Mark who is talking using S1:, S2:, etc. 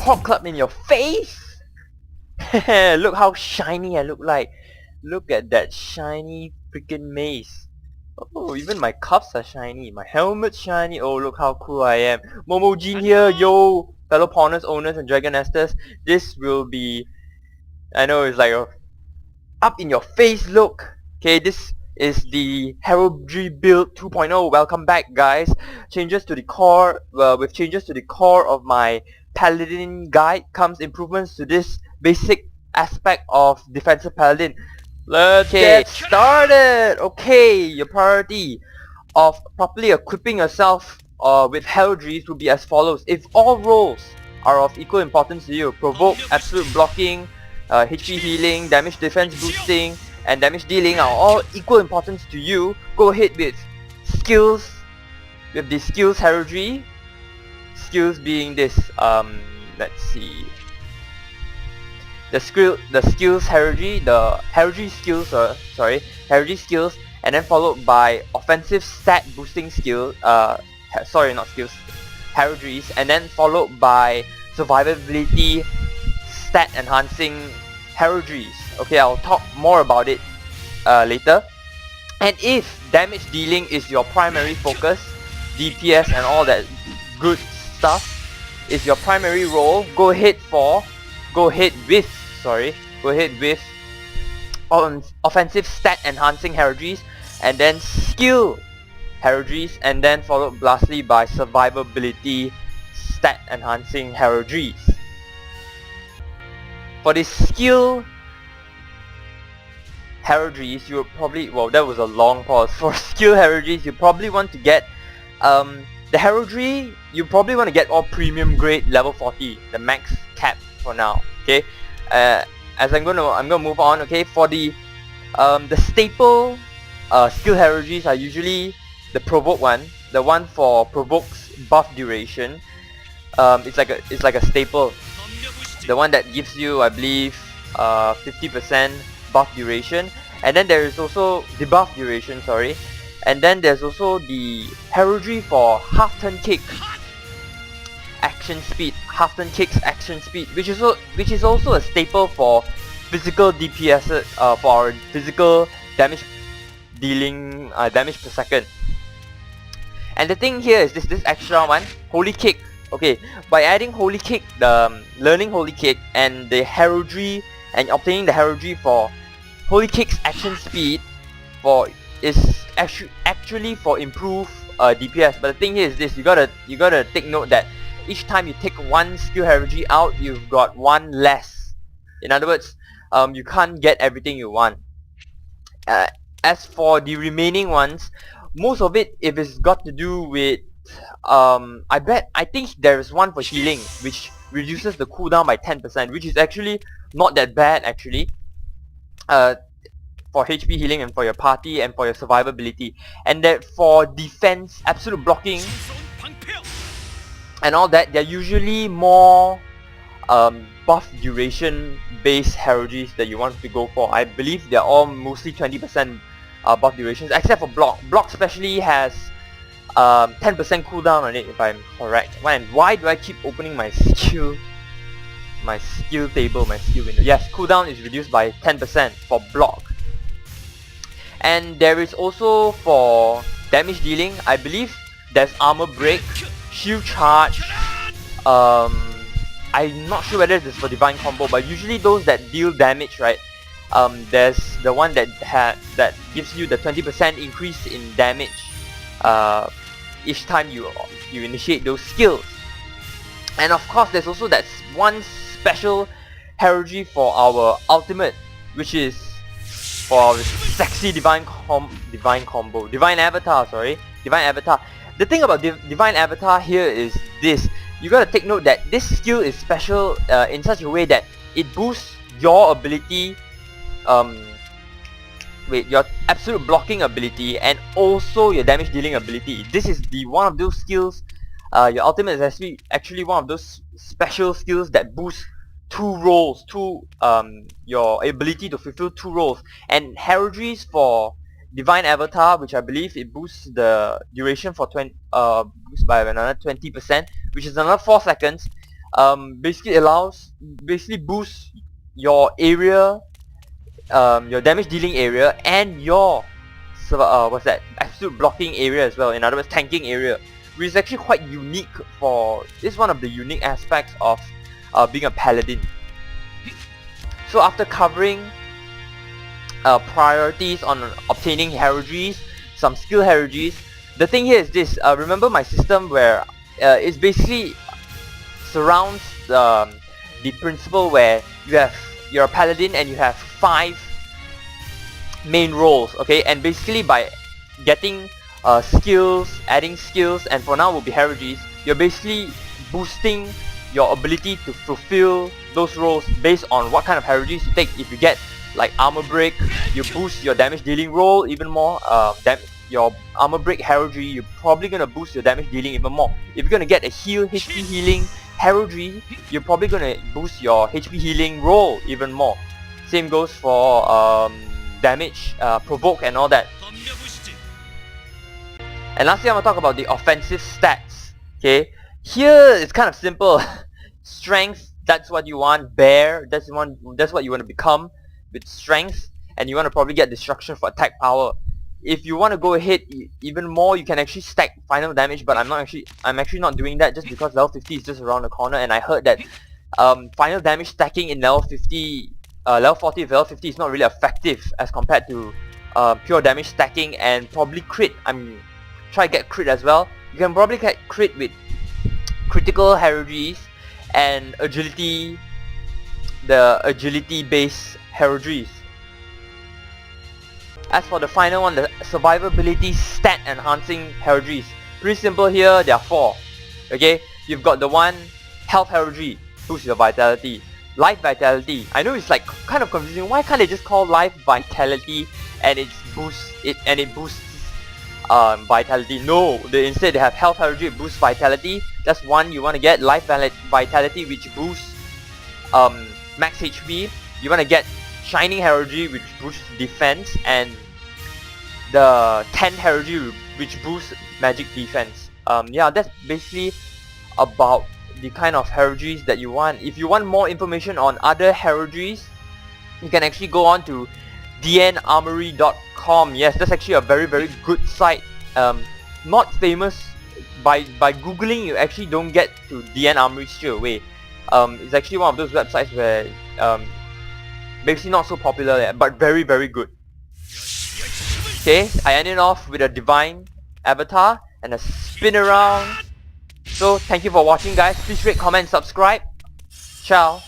S1: Hot Club in your face! Look how shiny I look like. Look at that shiny freaking mace. Oh, even my cuffs are shiny. My helmet's shiny. Oh, look how cool I am. Momojin here, yo! Fellow pawners, owners, and dragon nesters. This will be... I know it's like a up in your face look. Okay, this is the Heraldry build 2.0. Welcome back, guys. Changes to the core, with changes to the core of my Paladin guide comes improvements to this basic aspect of defensive Paladin. Let's get started. Okay, your priority of properly equipping yourself with heraldries will be as follows. If all roles are of equal importance to you, provoke, absolute blocking, HP healing, damage defense boosting, and damage dealing are all equal importance to you, go ahead with skills, with the skills heraldry. Skills being this, let's see, the skills heraldry, the heraldry skills, heraldry skills, and then followed by offensive stat boosting skill, sorry, not skills, heraldries, and then followed by survivability stat enhancing heraldries. Okay, I'll talk more about it later. And if damage dealing is your primary focus, DPS and all that good stuff is your primary role, go ahead with offensive stat enhancing heraldries, and then skill heraldries, and then followed lastly by survivability stat enhancing heraldries. For the skill heraldries, you will probably, well, that was a long pause. For skill heraldries, you probably want to get the heraldry. You probably want to get all premium grade level 40, the max cap for now. Okay, as I'm gonna move on. Okay, for the staple skill heraldries are usually the provoke one, the one for provokes buff duration. It's like a staple, the one that gives you, I believe, 50% buff duration, and then there is also debuff duration, sorry, and then there's also the heraldry for half turn kick action speed, which is also a staple for physical DPS, for our physical damage dealing, damage per second. And the thing here is this extra one, Holy Kick. Okay, by adding Holy Kick, learning Holy Kick and the heraldry, and obtaining the heraldry for Holy Kick's action speed is actually for improved DPS. But the thing here is this: you gotta take note that each time you take one skill heraldry out, you've got one less. In other words, you can't get everything you want. As for the remaining ones, most of it, if it's got to do with I think there is one for healing, which reduces the cooldown by 10%, which is actually not that bad actually, for HP healing and for your party and for your survivability. And that for defense, absolute blocking and all that, they're usually more buff duration based heraldries that you want to go for. I believe they're all mostly 20% buff durations, except for block. Block especially has 10% cooldown on it, if I'm correct. Why do I keep opening my skill table, my skill window? Yes, cooldown is reduced by 10% for block. And there is also for damage dealing, I believe there's armor break, shield charge. I'm not sure whether this is for divine combo, but usually those that deal damage, right? There's the one that gives you the 20% increase in damage each time you initiate those skills. And of course, there's also that one special heraldry for our ultimate, which is for our sexy divine avatar. The thing about divine avatar here is this: you gotta take note that this skill is special in such a way that it boosts your ability, your absolute blocking ability, and also your damage dealing ability. This is one of those skills. Your ultimate is actually one of those special skills that boosts two roles, your ability to fulfill two roles. And heraldries for divine avatar, which I believe it boosts the duration for boost by another 20%, which is another 4 seconds. basically boosts your area, your damage dealing area, and your what's that, absolute blocking area as well, in other words tanking area, which is actually quite unique. It's one of the unique aspects of being a paladin. So after covering priorities on obtaining heraldries, some skill heraldries, the thing here is this, remember my system where it basically surrounds the principle where you're a paladin and you have 5 main roles, okay, and basically by getting skills, adding skills, and for now will be heraldries, you're basically boosting your ability to fulfill those roles based on what kind of heraldries you take. If you get like armor break, you boost your damage dealing roll even more. Your armor break heraldry, you're probably gonna boost your damage dealing even more. If you're gonna get a HP healing heraldry, you're probably gonna boost your HP healing roll even more. Same goes for damage, provoke, and all that. And lastly, I'm gonna talk about the offensive stats. Okay, here it's kind of simple. Strength, that's what you want. Bear, that's what you want to become with strength, and you want to probably get destruction for attack power. If you want to go ahead even more, you can actually stack final damage, but I'm actually not doing that just because level 50 is just around the corner, and I heard that final damage stacking in level 50, level 40 with level 50 is not really effective as compared to pure damage stacking and probably crit. Try to get crit as well. You can probably get crit with critical heraldries and agility, the agility based heraldries. As for the final one, the survivability stat enhancing heraldries, pretty simple here. There are 4. Okay, you've got the one health heraldry, boosts your vitality. Life vitality, I know it's like kind of confusing. Why can't they just call life vitality and it boosts vitality? No, instead they have health heraldry, boosts vitality. That's one you want to get. Life vitality, which boosts max HP. You want to get shining heraldry, which boosts defense, and the 10 heraldry, which boosts magic defense. Yeah, that's basically about the kind of heraldries that you want. If you want more information on other heraldries, you can actually go on to dnarmory.com. Yes, that's actually a very good site. Not famous. By googling, you actually don't get to DN Armory straight away. It's actually one of those websites where basically not so popular yet, but very good. Okay, I ended off with a divine avatar and a spin around. So thank you for watching, guys. Please rate, comment, subscribe. Ciao.